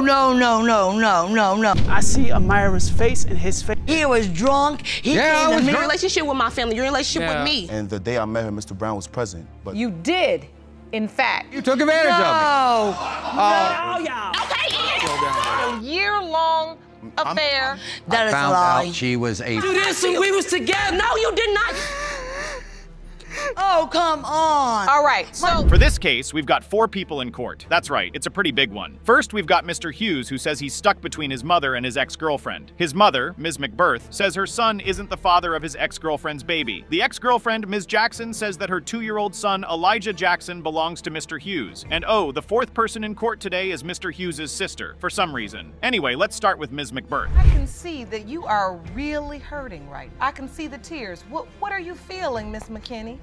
No, no, no, no, no, no. I see Amira's face and his face. He was drunk. I was Your drunk. relationship with my family, your relationship with me. And the day I met her, Mr. Brown was present. But You did, in fact. You took advantage of me. Oh, y'all. A year-long affair. That is a Found lie. out she was a. Do this and we was together. No, you did not. Oh, come on. All right, so For this case, we've got 4 people in court. That's right, it's a pretty big one. First, we've got Mr. Hughes, who says he's stuck between his mother and his ex-girlfriend. His mother, Ms. McBirth, says her son isn't the father of his ex-girlfriend's baby. The ex-girlfriend, Ms. Jackson, says that her 2-year-old son, Elijah Jackson, belongs to Mr. Hughes. And oh, the 4th person in court today is Mr. Hughes' sister, for some reason. Anyway, let's start with Ms. McBirth. I can see that you are really hurting right now. I can see the tears. What are you feeling, Miss McKinney?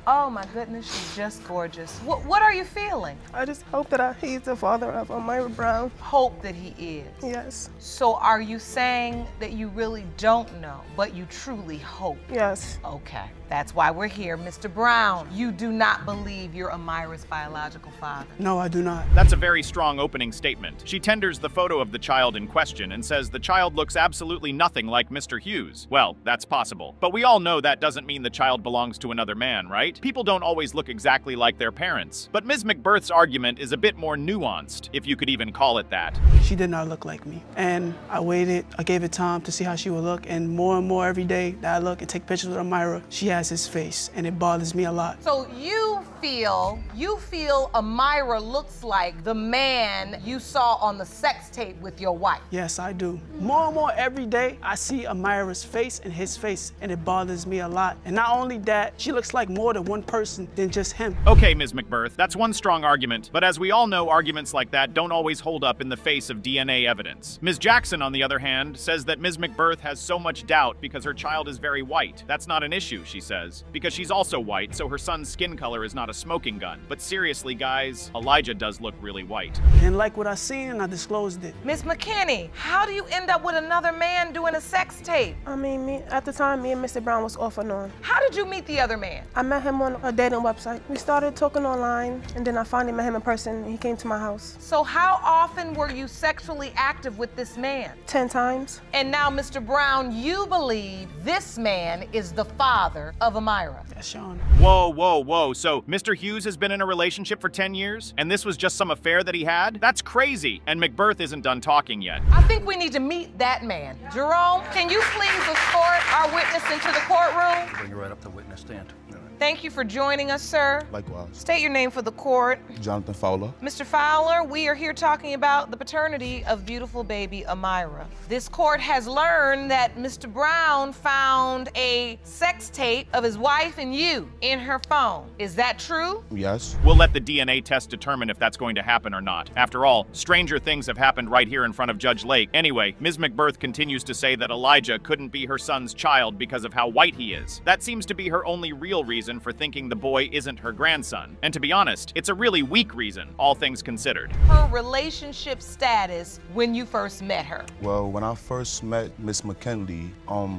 Oh my goodness, she's just gorgeous. What are you feeling? I just hope that he's the father of Amira Brown. Hope that he is. Yes. So are you saying that you really don't know, but you truly hope? Yes. Okay, that's why we're here. Mr. Brown, you do not believe you're Amira's biological father. No, I do not. That's a very strong opening statement. She tenders the photo of the child in question and says the child looks absolutely nothing like Mr. Hughes. Well, that's possible. But we all know that doesn't mean the child belongs to another man, right? People don't always look exactly like their parents. But Ms. McBirth's argument is a bit more nuanced, if you could even call it that. She did not look like me. And I waited, I gave it time to see how she would look. And more every day that I look and take pictures with Amira, she has his face, and it bothers me a lot. So you feel Amira looks like the man you saw on the sex tape with your wife? Yes, I do. More every day, I see Amira's face and his face, and it bothers me a lot. And not only that, she looks like more than one person than just him. Okay, Ms. McBirth, that's one strong argument, but as we all know, arguments like that don't always hold up in the face of DNA evidence. Ms. Jackson, on the other hand, says that Ms. McBirth has so much doubt because her child is very white. That's not an issue, she says, because she's also white, so her son's skin color is not a smoking gun. But seriously, guys, Elijah does look really white. And like what I seen, and I disclosed it. Miss McKinney, how do you end up with another man doing a sex tape? I mean, at the time, me and Mr. Brown was off and on. How did you meet the other man? I met him on a dating website. We started talking online, and then I finally met him in person, and he came to my house. So how often were you sexually active with this man? 10 times. And now, Mr. Brown, you believe this man is the father of Amira? Yes, Sean. Whoa, whoa, whoa. So Mr. Hughes has been in a relationship for 10 years? And this was just some affair that he had? That's crazy. And McBirth isn't done talking yet. I think we need to meet that man. Jerome, can you please escort our witness into the courtroom? bring her right up to witness stand. Thank you for joining us, sir. Likewise. State your name for the court. Jonathan Fowler. Mr. Fowler, we are here talking about the paternity of beautiful baby Amira. This court has learned that Mr. Brown found a sex tape of his wife and you in her phone. Is that true? Yes. We'll let the DNA test determine if that's going to happen or not. After all, stranger things have happened right here in front of Judge Lake. Anyway, Ms. McBirth continues to say that Elijah couldn't be her son's child because of how white he is. That seems to be her only real reason for thinking the boy isn't her grandson. And to be honest, it's a really weak reason, all things considered. Her relationship status when you first met her? Well, when I first met Miss McKinley,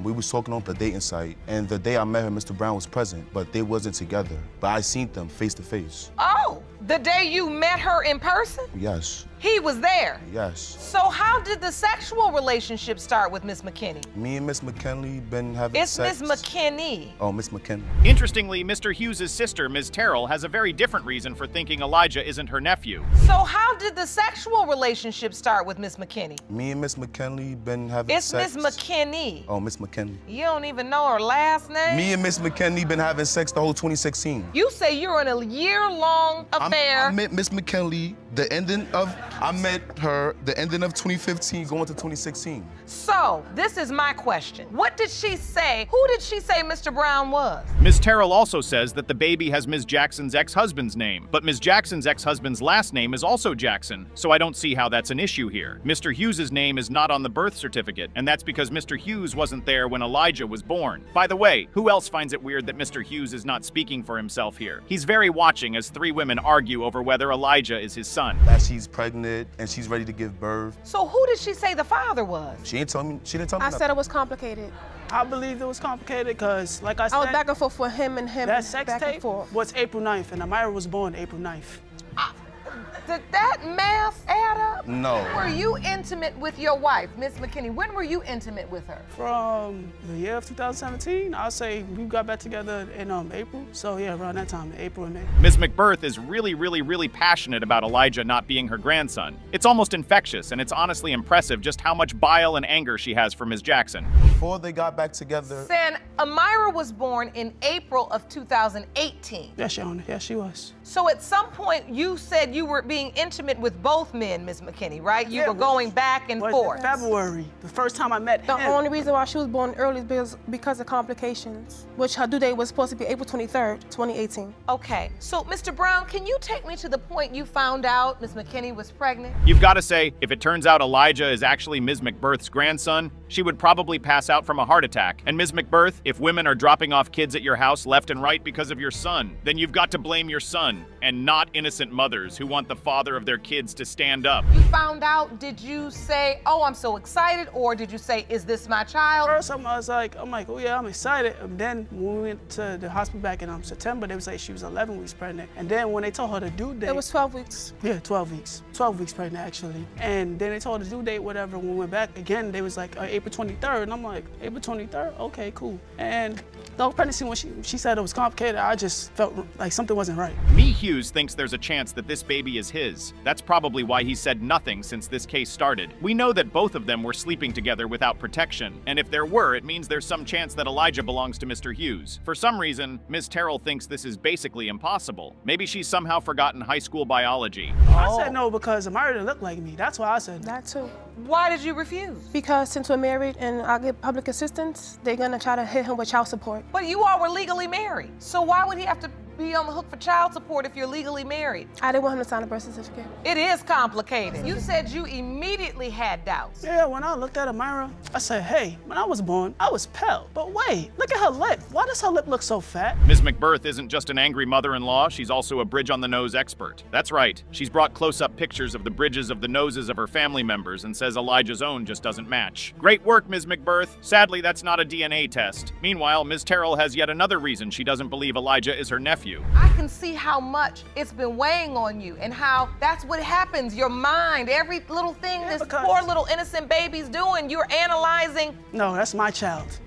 we was talking on the dating site, and the day I met her, Mr. Brown was present, but they wasn't together. But I seen them face to face. Oh, the day you met her in person? Yes. He was there? Yes. So how did the sexual relationship start with Miss McKinney? Me and Miss McKinley been having sex. It's Miss McKinney. Oh, Miss McKinley. Interestingly, Mr. Hughes' sister, Ms. Terrell, has a very different reason for thinking Elijah isn't her nephew. So how did the sexual relationship start with Miss McKinney? Me and Miss McKinley been having sex. It's Miss McKinney. Oh, Miss McKinley. You don't even know her last name? Me and Miss McKinley been having sex the whole 2016. You say you're in a year-long affair. I met Miss McKinley I met her the ending of 2015 going to 2016. So, this is my question. What did she say? Who did she say Mr. Brown was? Ms. Terrell also says that the baby has Ms. Jackson's ex-husband's name, but Ms. Jackson's ex-husband's last name is also Jackson, so I don't see how that's an issue here. Mr. Hughes' name is not on the birth certificate, and that's because Mr. Hughes wasn't there when Elijah was born. By the way, who else finds it weird that Mr. Hughes is not speaking for himself here? He's very watching as three women argue over whether Elijah is his son. That she's pregnant and she's ready to give birth. So who did she say the father was? She didn't tell me I said it was complicated. I believe it was complicated because, like I said, I was back and forth with him and him. That sex back tape and forth. was April 9th, and Amira was born April 9th. Did that math add up? No. Were you intimate with your wife, Miss McKinney? When were you intimate with her? From the year of 2017, I'll say we got back together in April. So yeah, around that time, April and May. Ms. McBirth is really passionate about Elijah not being her grandson. It's almost infectious, and it's honestly impressive just how much bile and anger she has for Ms. Jackson. Before they got back together. San, Amira was born in April of 2018. Yes, Your Honor. Yes, she was. So at some point, you said you were being intimate with both men, Ms. McKinney, right? You were going back and forth. February, the first time I met him. The only reason why she was born early is because of complications, which her due date was supposed to be April 23rd, 2018. Okay, so Mr. Brown, can you take me to the point you found out Ms. McKinney was pregnant? You've got to say, if it turns out Elijah is actually Ms. McBirth's grandson, she would probably pass out from a heart attack. And Ms. McBirth, if women are dropping off kids at your house left and right because of your son, then you've got to blame your son and not innocent mothers who want the father of their kids to stand up. You found out, did you say, oh, I'm so excited, or did you say, is this my child? First, I was like, oh yeah, I'm excited. And then when we went to the hospital back in September, they would say she was 11 weeks pregnant. And then when they told her the due date. It was 12 weeks. Yeah, 12 weeks. 12 weeks pregnant, actually. And then they told her the due date, whatever. When we went back again, they was like, April 23rd. And I'm like, April 23rd? Okay, cool. And the whole pregnancy, when she said it was complicated, I just felt like something wasn't right. Me Hughes thinks there's a chance that this baby is his. That's probably why he said nothing since this case started. We know that both of them were sleeping together without protection, and if there were, it means there's some chance that Elijah belongs to Mr. Hughes. For some reason, Ms. Terrell thinks this is basically impossible. Maybe she's somehow forgotten high school biology. I said no because Amira didn't look like me. That's why I said no. That too. Why did you refuse? Because since we're married and I get public assistance, they're gonna try to hit him with child support. But you all were legally married. So why would he have to be on the hook for child support if you're legally married? I didn't want him to sign a birth certificate. It is complicated. You said you immediately had doubts. Yeah, when I looked at Amira, I said, hey, when I was born, I was pale. But wait, look at her lip. Why does her lip look so fat? Ms. McBirth isn't just an angry mother-in-law, she's also a bridge-on-the-nose expert. That's right, she's brought close-up pictures of the bridges of the noses of her family members and says Elijah's own just doesn't match. Great work, Ms. McBirth. Sadly, that's not a DNA test. Meanwhile, Ms. Terrell has yet another reason she doesn't believe Elijah is her nephew. I can see how much it's been weighing on you and how that's what happens. Your mind, every little thing this poor little innocent baby's doing, you're analyzing. No, that's my child.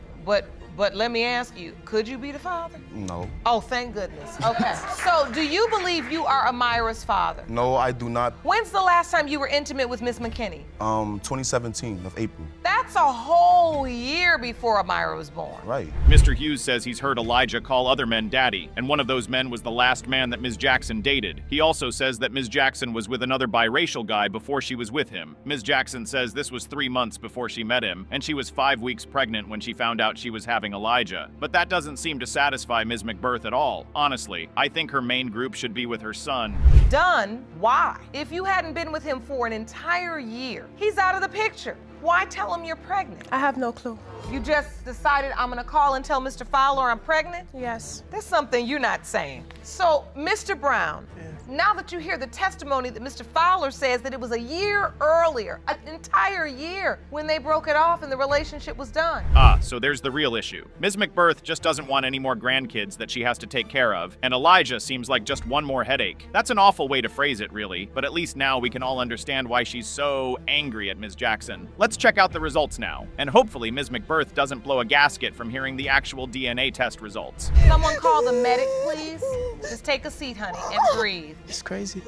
But let me ask you, could you be the father? No. Oh, thank goodness. Okay. So, do you believe you are Amira's father? No, I do not. When's the last time you were intimate with Miss McKinney? 2017 of April. That's a whole year before Amira was born. Right. Mr. Hughes says he's heard Elijah call other men daddy, and one of those men was the last man that Ms. Jackson dated. He also says that Ms. Jackson was with another biracial guy before she was with him. Ms. Jackson says this was 3 months before she met him, and she was 5 weeks pregnant when she found out she was having Elijah. But that doesn't seem to satisfy Ms. McBirth at all. Honestly, I think her main group should be with her son. Done? Why? If you hadn't been with him for an entire year, he's out of the picture. Why tell him you're pregnant? I have no clue. You just decided I'm gonna call and tell Mr. Fowler I'm pregnant? Yes. There's something you're not saying. So, Mr. Brown, now that you hear the testimony that Mr. Fowler says that it was a year earlier, an entire year, when they broke it off and the relationship was done. Ah, so there's the real issue. Ms. McBirth just doesn't want any more grandkids that she has to take care of, and Elijah seems like just one more headache. That's an awful way to phrase it, really, but at least now we can all understand why she's so angry at Ms. Jackson. Let's check out the results now, and hopefully Ms. McBirth doesn't blow a gasket from hearing the actual DNA test results. Someone call the medic, please. Just take a seat, honey, and breathe. It's crazy.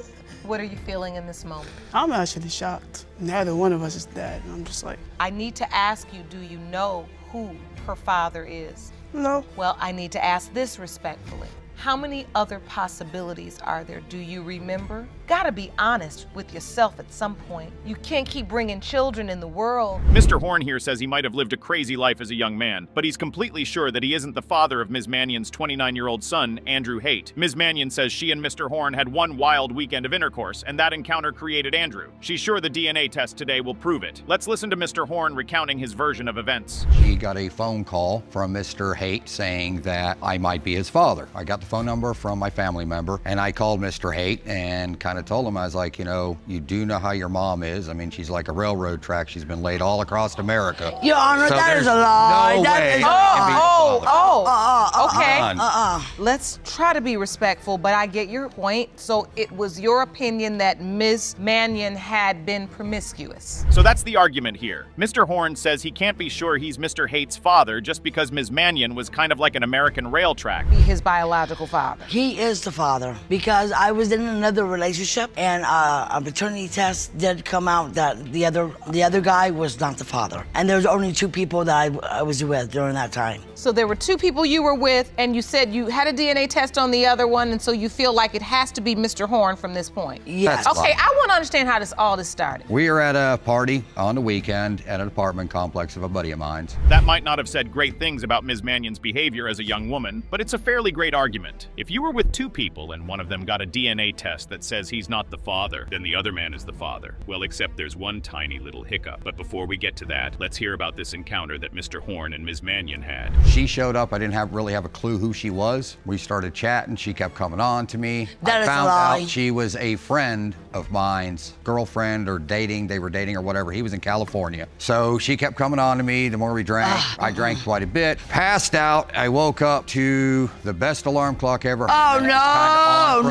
What are you feeling in this moment? I'm actually shocked. Neither one of us is dead. And I'm just like, I need to ask you, do you know who her father is? No. Well, I need to ask this respectfully. How many other possibilities are there? Do you remember? Gotta be honest with yourself at some point. You can't keep bringing children in the world. Mr. Horn here says he might have lived a crazy life as a young man, but he's completely sure that he isn't the father of Ms. Mannion's 29-year-old son, Andrew Haight. Ms. Mannion says she and Mr. Horn had one wild weekend of intercourse, and that encounter created Andrew. She's sure the DNA test today will prove it. Let's listen to Mr. Horn recounting his version of events. She got a phone call from Mr. Haight saying that I might be his father. I got the phone number from my family member, and I called Mr. Haight and kind kind of told him, I was like, you know, you do know how your mom is. I mean, she's like a railroad track. She's been laid all across America. Your Honor, So that is there's a lie. no That way is it can be the father. Okay. Let's try to be respectful, but I get your point. So it was your opinion that Ms. Mannion had been promiscuous. So that's the argument here. Mr. Horn says he can't be sure he's Mr. Hate's father just because Ms. Mannion was kind of like an American rail track. Be his biological father. He is the father because I was in another relationship and a paternity test did come out that the other guy was not the father. And there was only 2 people that I was with during that time. So there were 2 people you were with, and you said you had a DNA test on the other one, and so you feel like it has to be Mr. Horn from this point. Yes. That's Okay, fine. I want to understand how all this started. We were at a party on the weekend at an apartment complex of a buddy of mine's. That might not have said great things about Ms. Mannion's behavior as a young woman, but it's a fairly great argument. If you were with 2 people and one of them got a DNA test that says he's not the father, then the other man is the father. Well, except there's one tiny little hiccup. But before we get to that, let's hear about this encounter that Mr. Horn and Ms. Mannion had. She showed up. I didn't really have a clue who she was. We started chatting. She kept coming on to me. That I is a found lie. out she was a friend of mine's, girlfriend or dating. They were dating or whatever. He was in California. So she kept coming on to me. The more we drank, I drank quite a bit. Passed out. I woke up to the best alarm clock ever. Oh, And it was kinda on for-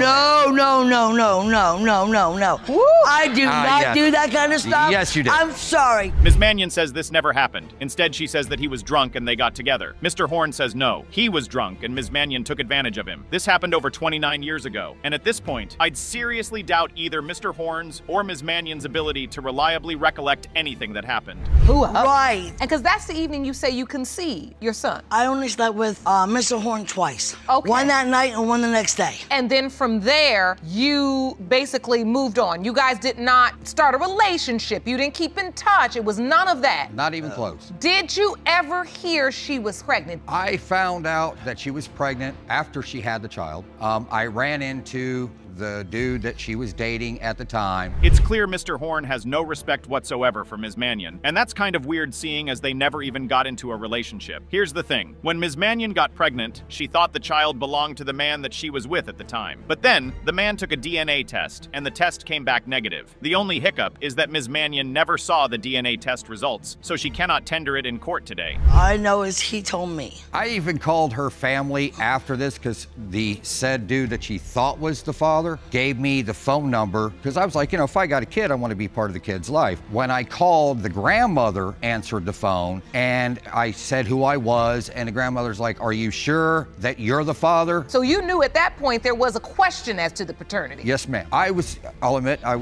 no. I do not yes. do that kind of stuff. Yes, you did. I'm sorry. Ms. Mannion says this never happened. Instead, she says that he was drunk and they got together. Mr. Horn says no, he was drunk and Ms. Mannion took advantage of him. This happened over 29 years ago. And at this point, I'd seriously doubt either Mr. Horn's or Ms. Mannion's ability to reliably recollect anything that happened. Right. And because that's the evening you say you conceived your son. I only slept with Mr. Horn twice. Okay. One that night and one the next day. And then from there, you basically moved on. You guys did not start a relationship. You didn't keep in touch. It was none of that. Not even close. Did you ever hear she was pregnant? I found out that she was pregnant after she had the child. I ran into the dude that she was dating at the time. It's clear Mr. Horn has no respect whatsoever for Ms. Mannion, and that's kind of weird seeing as they never even got into a relationship. Here's the thing. When Ms. Mannion got pregnant, she thought the child belonged to the man that she was with at the time. But then, the man took a DNA test, and the test came back negative. The only hiccup is that Ms. Mannion never saw the DNA test results, so she cannot tender it in court today. I know is he told me. I even called her family after this because the said dude that she thought was the father gave me the phone number because I was like, you know, if I got a kid, I want to be part of the kid's life. When I called, the grandmother answered the phone and I said who I was, and the grandmother's like, are you sure that you're the father? So you knew at that point there was a question as to the paternity. Yes, ma'am. I'll admit, I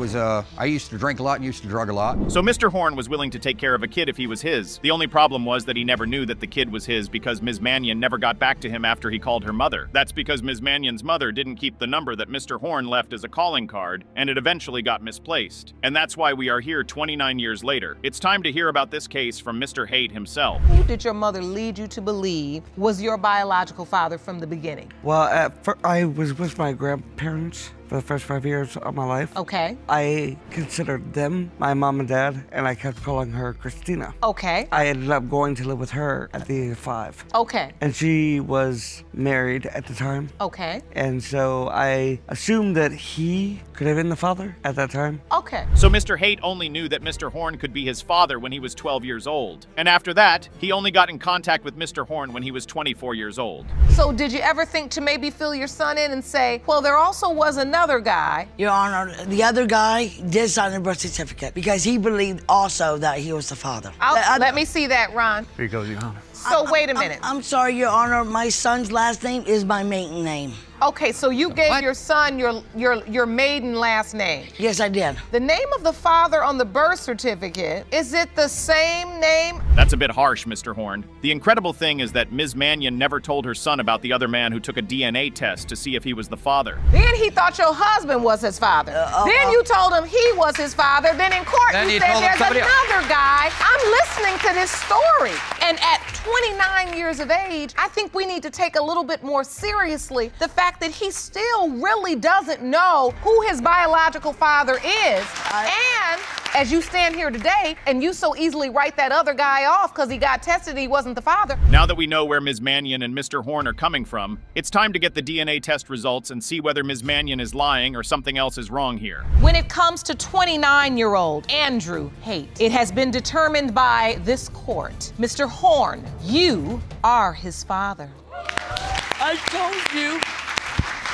used to drink a lot and used to drug a lot. So Mr. Horn was willing to take care of a kid if he was his. The only problem was that he never knew that the kid was his because Ms. Mannion never got back to him after he called her mother. That's because Ms. Mannion's mother didn't keep the number that Mr. Horn left as a calling card, and it eventually got misplaced. And that's why we are here 29 years later. It's time to hear about this case from Mr. Haight himself. Who did your mother lead you to believe was your biological father from the beginning? Well, I was with my grandparents for the first 5 years of my life. Okay. I considered them my mom and dad, and I kept calling her Christina. Okay. I ended up going to live with her at the age of 5. Okay. And she was married at the time. Okay. And so I assumed that he could have been the father at that time. Okay. So Mr. Haight only knew that Mr. Horn could be his father when he was 12 years old. And after that, he only got in contact with Mr. Horn when he was 24 years old. So did you ever think to maybe fill your son in and say, well, there also was another guy? Your Honor, the other guy did sign the birth certificate because he believed also that he was the father. Let me see that, Ron. Here you go, Your Honor. So wait a minute. I'm sorry, Your Honor, my son's last name is my maiden name. Okay, so you gave your son your maiden last name. Yes, I did. The name of the father on the birth certificate, is it the same name? That's a bit harsh, Mr. Horn. The incredible thing is that Ms. Mannion never told her son about the other man who took a DNA test to see if he was the father. Then he thought your husband was his father. Then you told him he was his father. Then in court Then you you said told him there's somebody else. another guy. I'm listening to this story. And at 29 years of age, I think we need to take a little bit more seriously the fact that he still really doesn't know who his biological father is. And as you stand here today, and you so easily write that other guy off because he got tested and he wasn't the father. Now that we know where Ms. Mannion and Mr. Horn are coming from, it's time to get the DNA test results and see whether Ms. Mannion is lying or something else is wrong here. When it comes to 29-year-old Andrew Haight, it has been determined by this court, Mr. Horn, you are his father. I told you.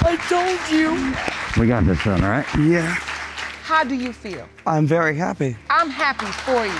I told you. We got this done, all right? Yeah. How do you feel? I'm very happy. I'm happy for you.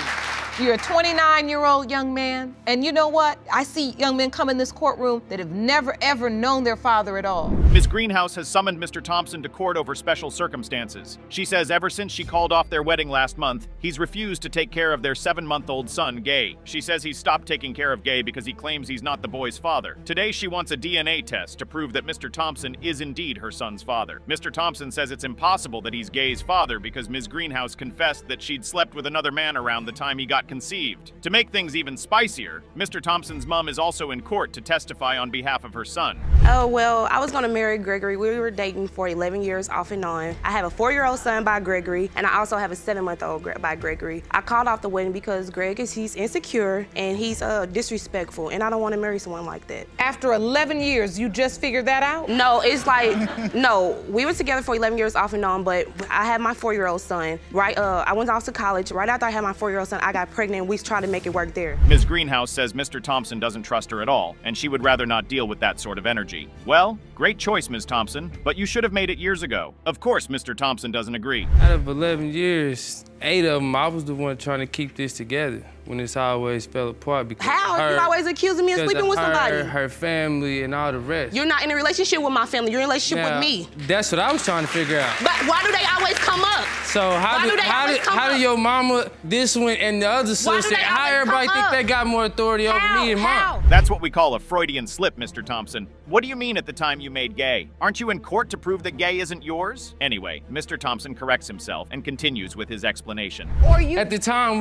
You're a 29-year-old young man, and you know what? I see young men come in this courtroom that have never, ever known their father at all. Ms. Greenhouse has summoned Mr. Thompson to court over special circumstances. She says ever since she called off their wedding last month, he's refused to take care of their 7-month-old son, Gay. She says he stopped taking care of Gay because he claims he's not the boy's father. Today, she wants a DNA test to prove that Mr. Thompson is indeed her son's father. Mr. Thompson says it's impossible that he's Gay's father because Ms. Greenhouse confessed that she'd slept with another man around the time he got conceived. To make things even spicier, Mr. Thompson's mom is also in court to testify on behalf of her son. Oh, well, I was gonna marry Gregory. We were dating for 11 years off and on. I have a 4-year-old son by Gregory, and I also have a 7-month-old by Gregory. I called off the wedding because he's insecure and he's disrespectful, and I don't want to marry someone like that. After 11 years, you just figured that out? No, it's like, no, we were together for 11 years off and on, but I had my 4-year-old son, right? I went off to college. Right after I had my 4-year-old son, I got pregnant. We tried to make it work there. Ms. Greenhouse says Mr. Thompson doesn't trust her at all, and she would rather not deal with that sort of energy. Well, great choice, Ms. Thompson, but you should have made it years ago. Of course, Mr. Thompson doesn't agree. Out of 11 years, 8 of them, I was the one trying to keep this together when this always fell apart because How? You're always accusing me of sleeping with somebody. Her family and all the rest. You're not in a relationship with my family. You're in a relationship with me. That's what I was trying to figure out. But why do they always come up? So how do your mama, this one, and the other sister, how everybody think they got more authority over me and mom? That's what we call a Freudian slip, Mr. Thompson. What do you mean at the time you made Gay? Aren't you in court to prove that Gay isn't yours? Anyway, Mr. Thompson corrects himself and continues with his explanation. At the time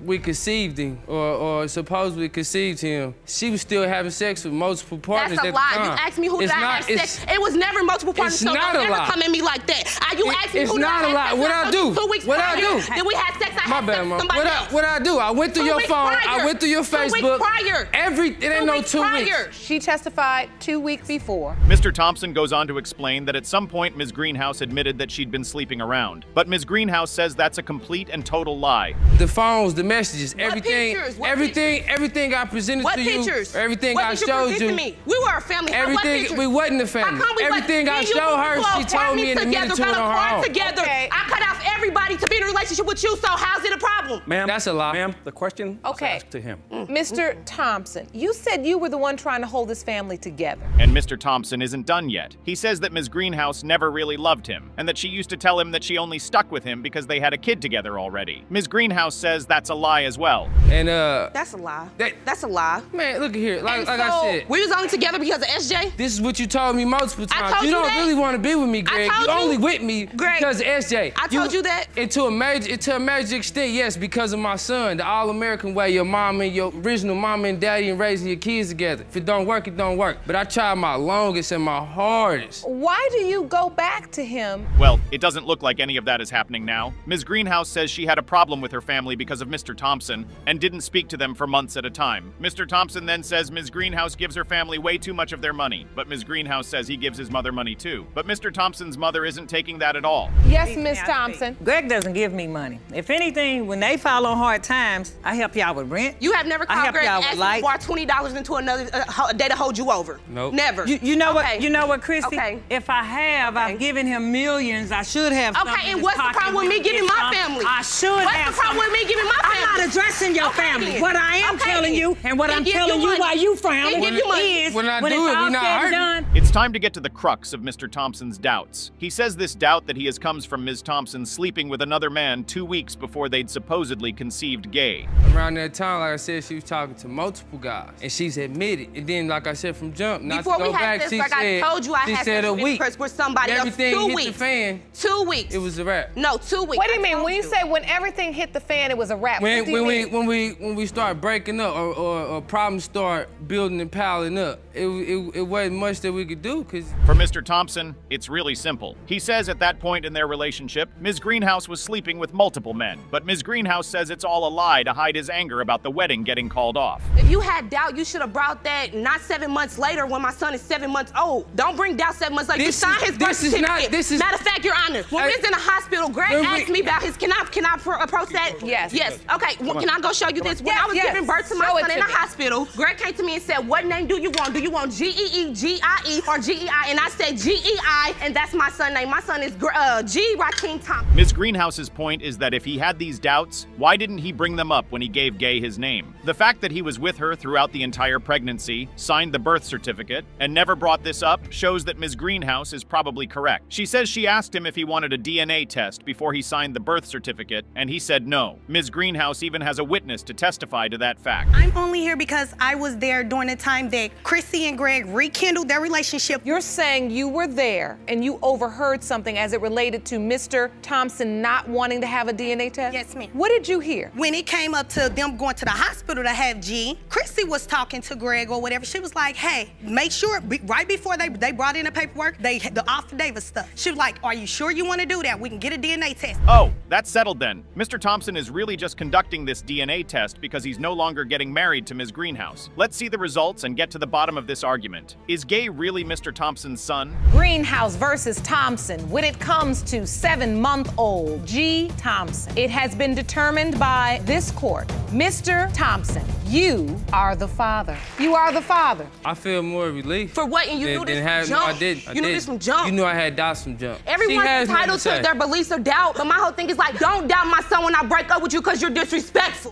we conceived him, or supposedly conceived him, she was still having sex with multiple partners. That's a lie. You asked me who did I have sex. It was never multiple partners, so don't ever come at me like that. You asked me who did I have sex. What I do? 2 weeks What prior, I do? Then we had sex. I had sex with somebody else. What I do? I went through your phone. I went through your Facebook. 2 weeks prior. It ain't no 2 weeks. She testified 2 weeks before. Mr. Thompson goes on to explain that at some point Ms. Greenhouse admitted that she'd been sleeping around. But Ms. Greenhouse says that's a complete and total lie. The phones, the messages, everything I presented to you. Pictures? Everything I showed you. We were a family. Everything, we wasn't a family. Everything I showed her, she told me and admitted to it on her own. Together. Okay. I cut off everybody to be in a relationship with you, so how's it a problem? Ma'am, that's a lie. Ma'am, the question was asked to him. Mr. Thompson, you said you were the one trying to hold this family together. And Mr. Thompson isn't done yet. He says that Ms. Greenhouse never really loved him, and that she used to tell him that she only stuck with him because they had a kid together already. Ms. Greenhouse says that's a lie as well. And that's a lie. That's a lie. Man, look at here. Like I said, we was only together because of SJ. This is what you told me multiple times. You don't really want to be with me, Greg. You only with me because of SJ. I told you that. And to a major extent, yes, because of my son, the all-American way, your mom and your original mom and daddy and raising your kids together. If it don't work, it don't work. But I tried my longest and my hardest. Why do you go back to him? Well, it doesn't look like any of that is happening now. Ms. Greenhouse says she had a problem with her family because of Mr. Thompson and didn't speak to them for months at a time. Mr. Thompson then says Ms. Greenhouse gives her family way too much of their money, but Ms. Greenhouse says he gives his mother money too. But Mr. Thompson's mother isn't taking that at all. Yes, Ms. Thompson. Greg doesn't give me money. If anything, when they fall on hard times, I help y'all with rent. You have never called Greg and asked me for $20 into another day to hold you over. Nope. Never. You know what? You know what, Christy? Okay. If I have, I've given him millions. I should have. Okay, and what's the problem with me giving my family? I should have. What's the problem with me giving my family? I'm not addressing your family. What I am telling you, and what I'm telling you while you frown is when I do it, we're not hurting. It's time to get to the crux of Mr. Thompson's doubts. He says this doubt that he has comes from Ms. Thompson sleeping with another man 2 weeks before they'd supposedly conceived Gay. Around that time, like I said, she was talking to multiple multiple guys, and she's admitted. And then, like I said, from jump, not Before to go we had back, sex, she like said, I told you, I she had said sex a week. with somebody else. Everything 2 hit weeks. the fan. 2 weeks. It was a wrap. No, 2 weeks. What do you mean? When you say when everything hit the fan, it was a wrap? When What do you mean? we start breaking up or problems start building and piling up, it wasn't much that we could do, cause For Mr. Thompson, it's really simple. He says at that point in their relationship, Ms. Greenhouse was sleeping with multiple men, but Ms. Greenhouse says it's all a lie to hide his anger about the wedding getting called off. If you had doubt, you should have brought that not 7 months later when my son is 7 months old. Don't bring doubt 7 months later. You signed his birth certificate. Matter of fact, Your Honor, when we was in the hospital, Greg asked me about his, can I approach that? Yes. Yes. Okay, can I go show you this? When I was giving birth to my son in the hospital, Greg came to me and said, what name do you want? Do you want G-E-E, G-I-E, or G-E-I? And I said G-E-I, and that's my son's name. My son is G. Rakeem Thompson. Ms. Greenhouse's point is that if he had these doubts, why didn't he bring them up when he gave Gay his name? The fact that he was with her throughout the entire pregnancy, signed the birth certificate, and never brought this up shows that Ms. Greenhouse is probably correct. She says she asked him if he wanted a DNA test before he signed the birth certificate, and he said no. Ms. Greenhouse even has a witness to testify to that fact. I'm only here because I was there during the time that Chrissy and Greg rekindled their relationship. You're saying you were there and you overheard something as it related to Mr. Thompson not wanting to have a DNA test? Yes, ma'am. What did you hear? When it came up to them going to the hospital to have G, Chrissy was talking to Greg or whatever. She was like, hey, make sure, right before they brought in the paperwork, the affidavit stuff. She was like, are you sure you want to do that? We can get a DNA test. Oh, that's settled then. Mr. Thompson is really just conducting this DNA test because he's no longer getting married to Ms. Greenhouse. Let's see the results and get to the bottom of this argument. Is Gay really Mr. Thompson's son? Greenhouse versus Thompson. When it comes to 7-month-old G. Thompson, it has been determined by this court, Mr. Thompson, you are the father. You are the father. I feel more relief. For what? And you knew this from jump. I did. You knew this from jump. You knew I had doubts from jump. Everyone's entitled to their beliefs or doubt, but my whole thing is like, don't doubt my son when I break up with you because you're disrespectful.